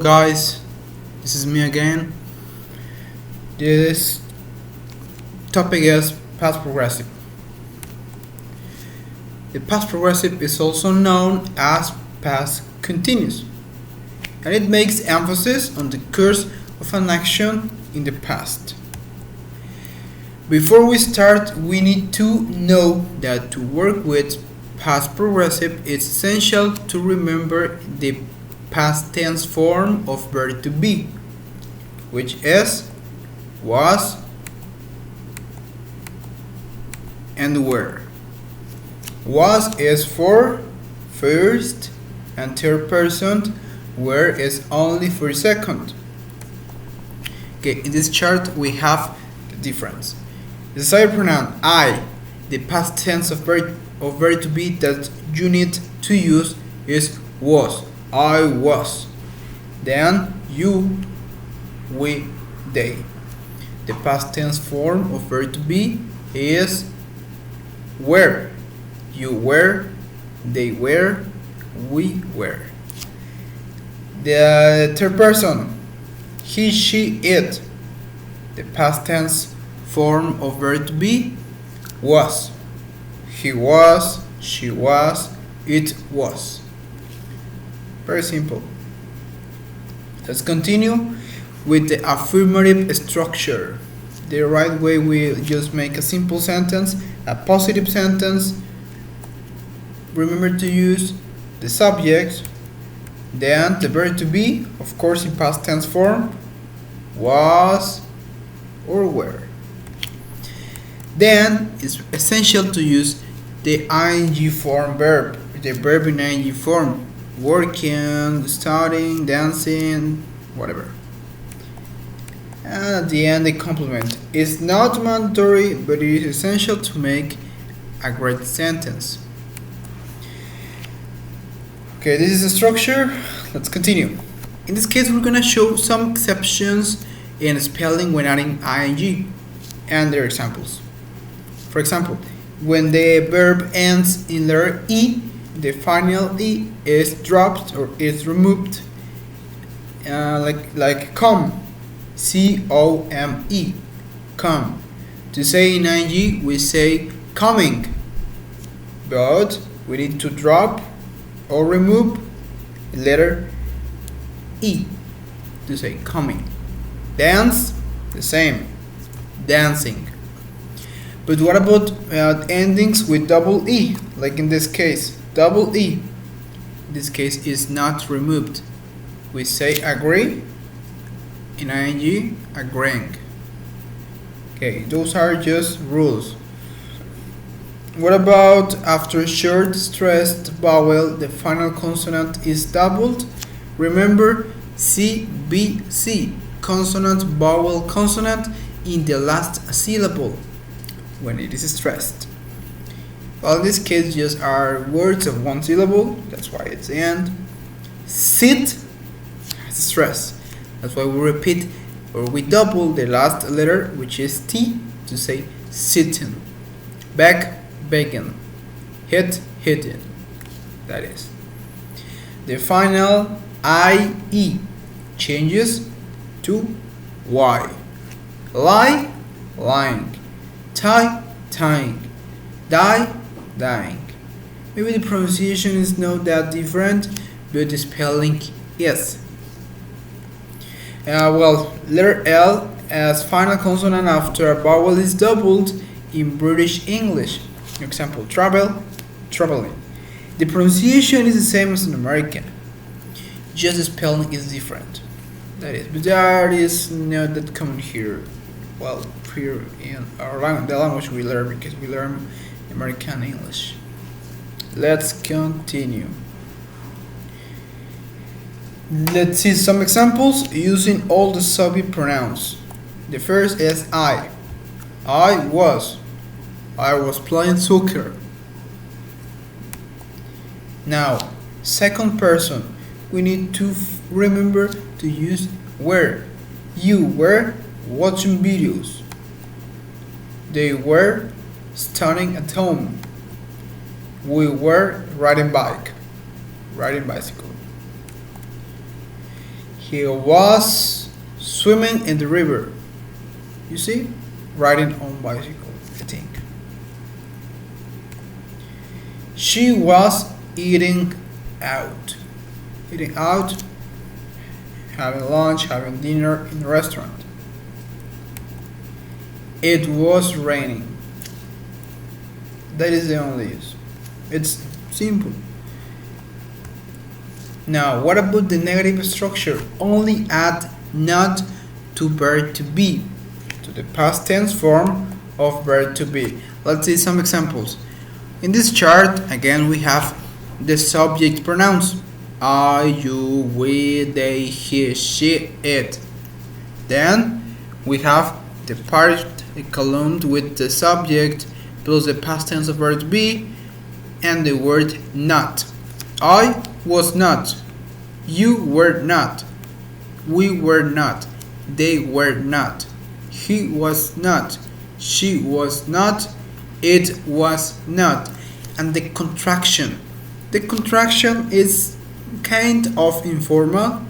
Guys, this is me again. This topic is past progressive. The past progressive is also known as past continuous, and it makes emphasis on the course of an action in the past. Before we start, we need to know that to work with past progressive, it's essential to remember the past tense form of verb to be, which is, was, and were. Was is for first and third person, were is only for second. Okay, in this chart we have the difference. The desired pronoun I, the past tense of verb to be that you need to use is was. I was. Then you, we, they. The past tense form of verb to be is were. You were, they were, we were. The third person, he, she, it. The past tense form of verb to be was. He was, she was, it was. Very simple. Let's continue with the affirmative structure. The right way we just make a simple sentence, a positive sentence. Remember to use the subject, then the verb to be, of course in past tense form, was or were. Then it's essential to use the ing form verb, the verb in ing form. Working, studying, dancing, whatever. And at the end, the complement. It's not mandatory, but it is essential to make a great sentence. Okay, this is the structure. Let's continue. In this case, we're gonna show some exceptions in spelling when adding ing and their examples. For example, when the verb ends in letter E, the final E is dropped or is removed, like come, C-O-M-E, come. To say in ing, we say coming, but we need to drop or remove letter E to say coming. Dance, the same, dancing. But what about endings with double E, like in this case? Double E, in this case, is not removed. We say agree, in ing, agreeing. Okay, those are just rules. What about after short stressed vowel, the final consonant is doubled? Remember CBC, consonant, vowel, consonant in the last syllable when it is stressed. Well, in this case, just are words of one syllable. That's why it's the end. Sit has stress. That's why we repeat or we double the last letter, which is T, to say sitting. Back, begging. Hit, hitting. That is. The final IE changes to Y. Lie, lying. Tie, tying. Die, dying. Maybe the pronunciation is not that different, but the spelling is. Letter L as final consonant after a vowel is doubled in British English. For example, travel, traveling. The pronunciation is the same as in American, just the spelling is different. That is, but that is not that common here. Well, here in the language we learn, because we learn American English. Let's continue. Let's see some examples using all the subject pronouns. The first is I. I was playing soccer. Now, second person, we need to remember to use were. You were watching videos. They were studying at home. We were riding bicycle. He was swimming in the river. You see? Riding on bicycle, I think. She was eating out. Eating out, having lunch, having dinner in a restaurant. It was raining. That is the only use. It's simple. Now, what about the negative structure? Only add not to verb to be, to the past tense form of verb to be. Let's see some examples. In this chart, again, we have the subject pronouns. I, you, we, they, he, she, it. Then we have the part column with the subject plus the past tense of verb to be and the word not. I was not. You were not. We were not. They were not. He was not. She was not. It was not. And the contraction. The contraction is kind of informal,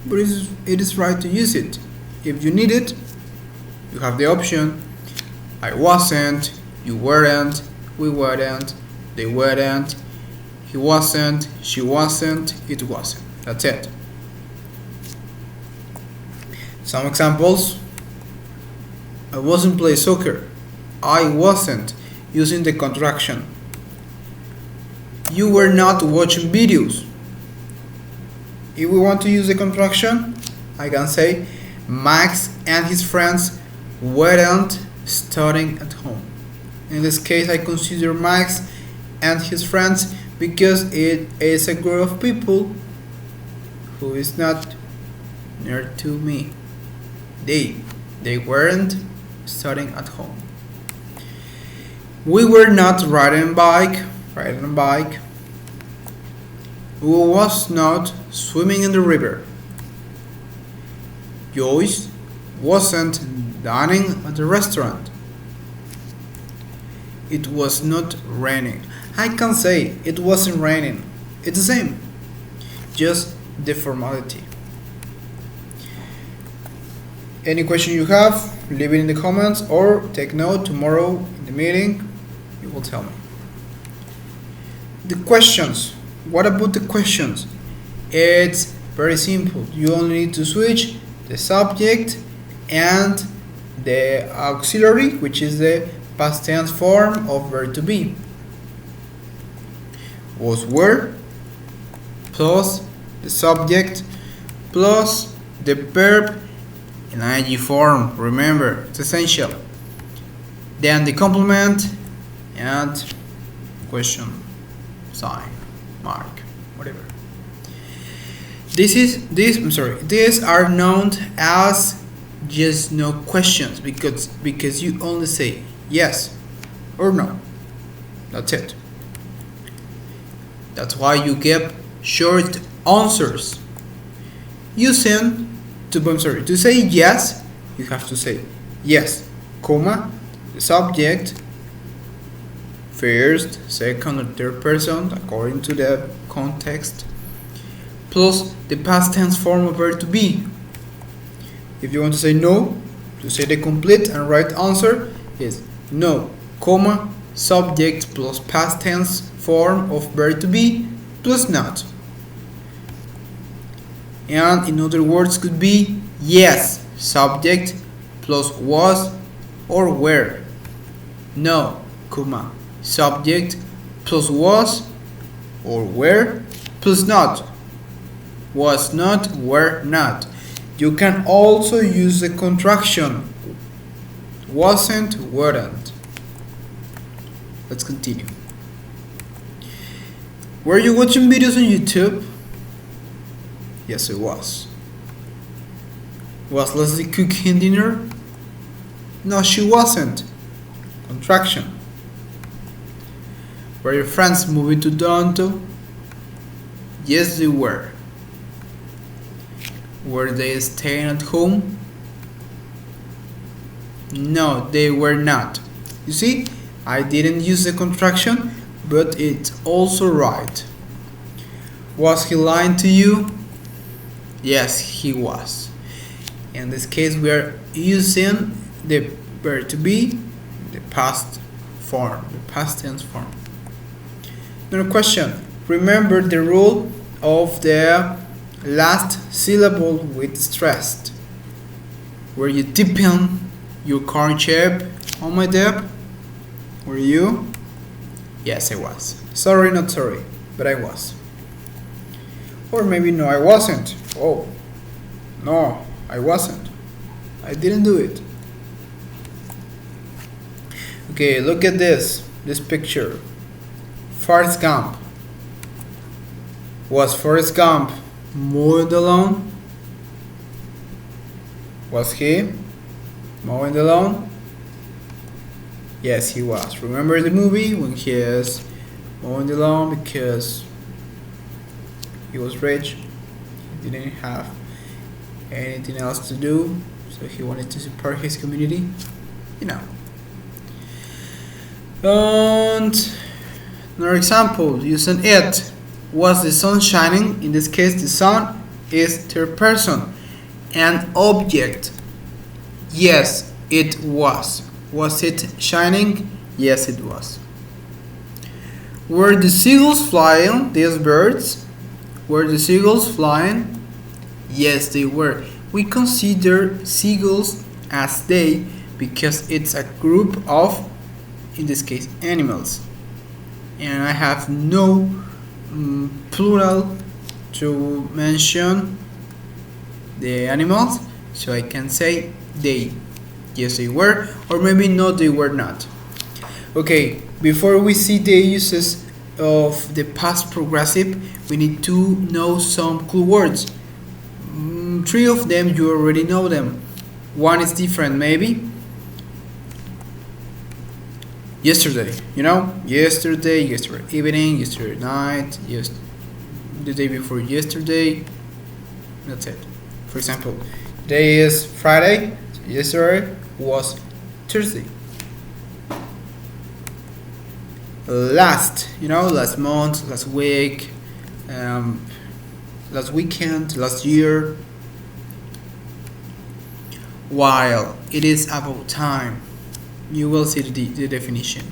but it is right to use it. If you need it, you have the option. I wasn't. You weren't. We weren't. They weren't. He wasn't. She wasn't. It wasn't. That's it. Some examples. I wasn't playing soccer. I wasn't, using the contraction. You were not watching videos. If we want to use the contraction, I can say Max and his friends weren't studying at home. In this case, I consider Max and his friends because it is a group of people who is not near to me. They weren't studying at home. We were not riding a bike. We was not swimming in the river. Joyce wasn't dining at the restaurant. It was not raining. I can say it wasn't raining. It's the same. Just the formality. Any question you have, leave it in the comments or take note. Tomorrow in the meeting you will tell me. The questions. What about the questions? It's very simple. You only need to switch the subject and the auxiliary, which is the past tense form of verb to be. Was, were, plus the subject, plus the verb in ing form. Remember, it's essential. Then the complement and question sign, mark, whatever. These are known as yes no questions because you only say yes or no. That's it. That's why you give short answers. To say yes, you have to say yes, comma, the subject, first, second, or third person, according to the context, plus the past tense form of verb to be. If you want to say no, to say the complete and right answer is no, comma, subject plus past tense form of verb to be plus not. And in other words could be yes, subject plus was or were. No, comma, subject plus was or were plus not. Was not, were not. You can also use the contraction wasn't, weren't. Let's continue. Were you watching videos on YouTube? Yes, it was. Was Leslie cooking dinner? No, she wasn't. Contraction. Were your friends moving to Toronto? Yes, they were. Were they staying at home? No, they were not. You see, I didn't use the contraction, but it's also right. Was he lying to you? Yes, he was. In this case, we are using the verb to be, the past form, the past tense form. Another question. Remember the rule of the last syllable with stressed. Were you dipping your corn chip on my dip? Were you? Yes, I was. Sorry, not sorry, but I was. Or maybe no, I wasn't. Oh, no, I wasn't. I didn't do it. Okay, look at this picture. Forrest Gump. Was Forrest Gump mowing the lawn? Was he mowing the lawn? Yes, he was. Remember the movie when he is mowing the lawn because he was rich, he didn't have anything else to do, so he wanted to support his community, you know. And another example, using it. Was the sun shining? In this case, the sun is third person. An object. Yes, it was. Was it shining? Yes, it was. Were the seagulls flying, these birds? Were the seagulls flying? Yes, they were. We consider seagulls as they because it's a group of, in this case, animals. And I have no plural to mention the animals, so I can say they. Yes, they were, or maybe no, they were not. Okay, before we see the uses of the past progressive, we need to know some cool words. Three of them, you already know them. One is different, maybe. Yesterday, yesterday evening, yesterday night, the day before yesterday. That's it. For example, today is Friday, so yesterday was Thursday. Last month, last week, last weekend, last year. While it is about time. You will see the definition.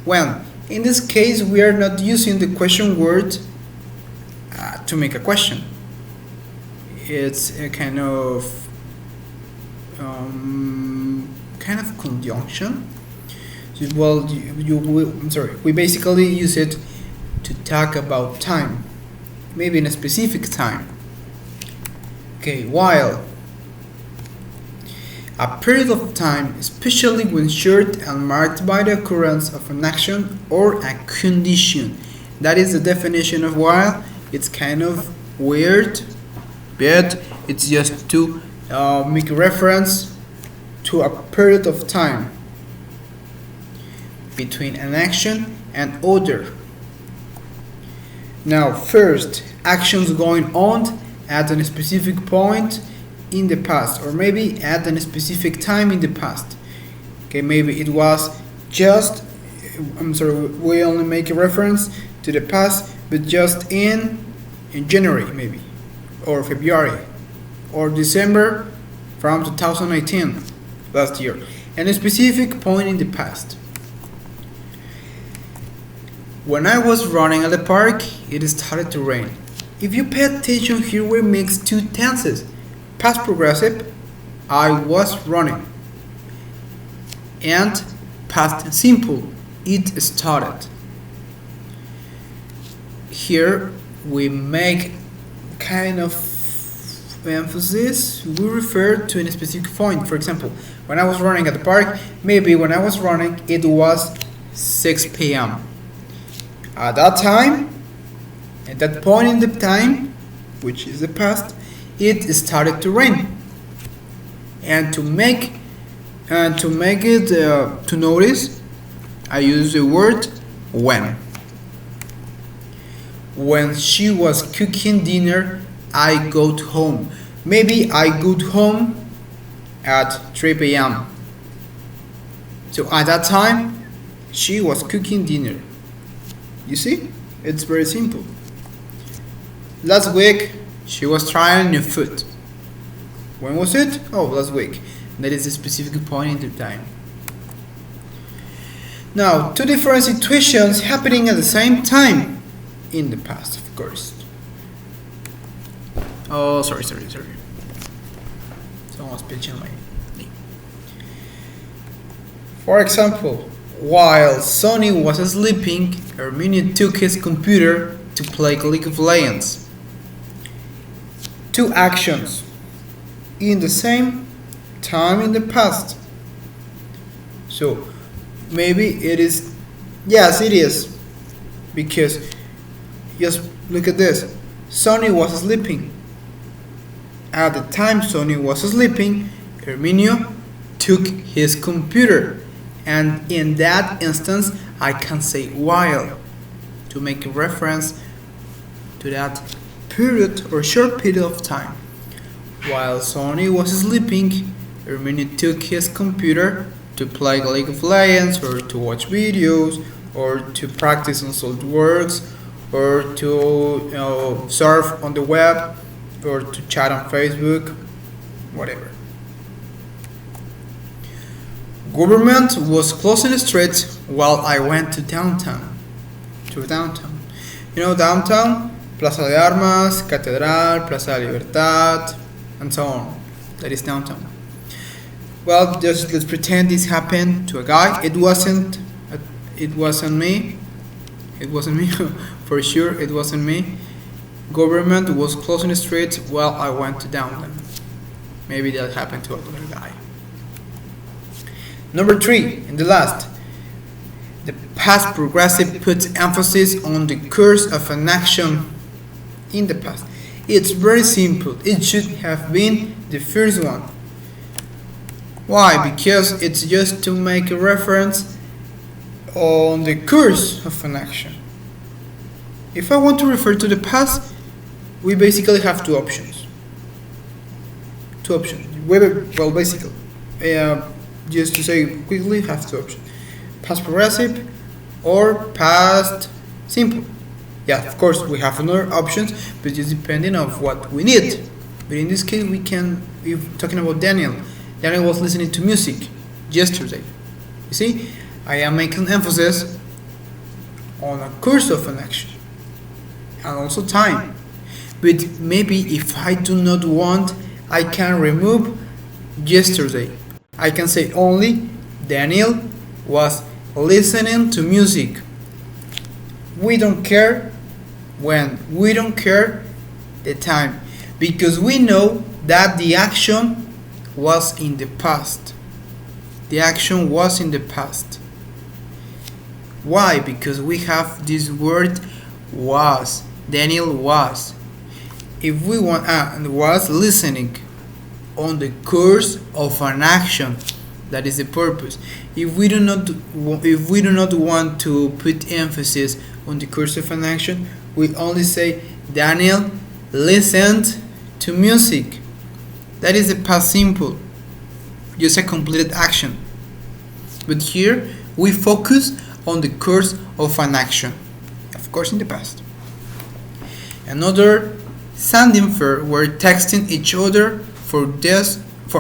Well, in this case, we are not using the question word to make a question. It's a kind of conjunction. Well, we basically use it to talk about time, maybe in a specific time. Okay, while. A period of time, especially when short and marked by the occurrence of an action or a condition. That is the definition of while. It's kind of weird, but it's just to make a reference to a period of time between an action and other. Now, first, actions going on at a specific point in the past, or maybe at a specific time in the past. Okay, maybe it was just, we only make a reference to the past, but just in January maybe, or February, or December from 2019, last year, and a specific point in the past. When I was running at the park, it started to rain. If you pay attention here, we mix two tenses. Past progressive, I was running, and past simple, it started. Here we make kind of emphasis, we refer to a specific point. For example, when I was running at the park, maybe when I was running it was 6 p.m. At that time, at that point in the time, which is the past, it started to rain. And to make it to notice, I use the word when. When she was cooking dinner, I got home. Maybe I got home at 3 p.m. So at that time, she was cooking dinner. You see? It's very simple. Last week, She was trying new food. When was it? Oh, last week. That is a specific point in time. Now, two different situations happening at the same time in the past, of course. Oh, sorry. Someone's pitching my knee. For example, while Sonny was sleeping, Hermione took his computer to play League of Legends. Two actions in the same time in the past. So maybe it is, yes, it is, because just look at this. Sonny was sleeping. At the time Sonny was sleeping, Herminio took his computer, and in that instance I can say while to make a reference to that period or short period of time. While Sonny was sleeping, Herminio took his computer to play League of Legends, or to watch videos, or to practice on SolidWorks, or to surf on the web, or to chat on Facebook, whatever. Government was closing the streets while I went to downtown. You know downtown? Plaza de Armas, Catedral, Plaza de Libertad, and so on. That is downtown. Well, just let's pretend this happened to a guy. It wasn't me. It wasn't me. For sure, it wasn't me. Government was closing the streets while I went to downtown. Maybe that happened to another guy. Number 3, in the last. The past progressive puts emphasis on the course of an action in the past. It's very simple. It should have been the first one. Why? Because it's just to make a reference on the course of an action. If I want to refer to the past, we basically have two options. Well, basically, just to say quickly, have two options: past progressive or past simple. Yeah, of course, we have other options, but just depending on what we need. But in this case, we can. If talking about Daniel was listening to music yesterday. You see, I am making emphasis on a course of an action and also time. But maybe if I do not want, I can remove yesterday. I can say only Daniel was listening to music. We don't care when, we don't care the time, because we know that the action was in the past. The action was in the past. Why? Because we have this word was. Daniel was. If we want, and was listening on the course of an action. That is the purpose. If we do not want to put emphasis on the course of an action, we only say Daniel listened to music. That is the past simple, just a completed action. But here we focus on the course of an action, of course in the past. Another Sandy Fair were texting each other for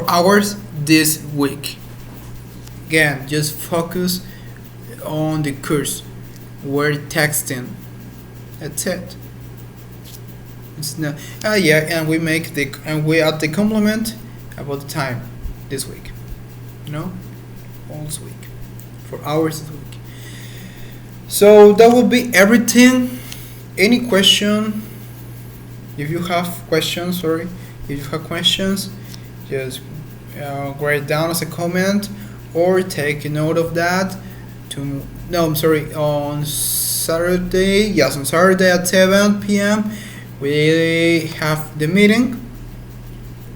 hours this week. Again, just focus on the course. We're texting. That's it. It's not. And we add the complement about the time this week. All this week, for hours this week. So that will be everything. Any question? If you have questions, just write down as a comment or take a note of that. On Saturday at 7 p.m. we have the meeting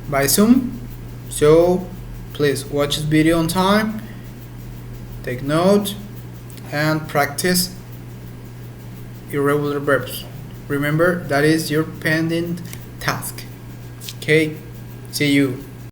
by Zoom. So please watch this video on time, take note, and practice irregular verbs. Remember, that is your pending task. Okay, see you.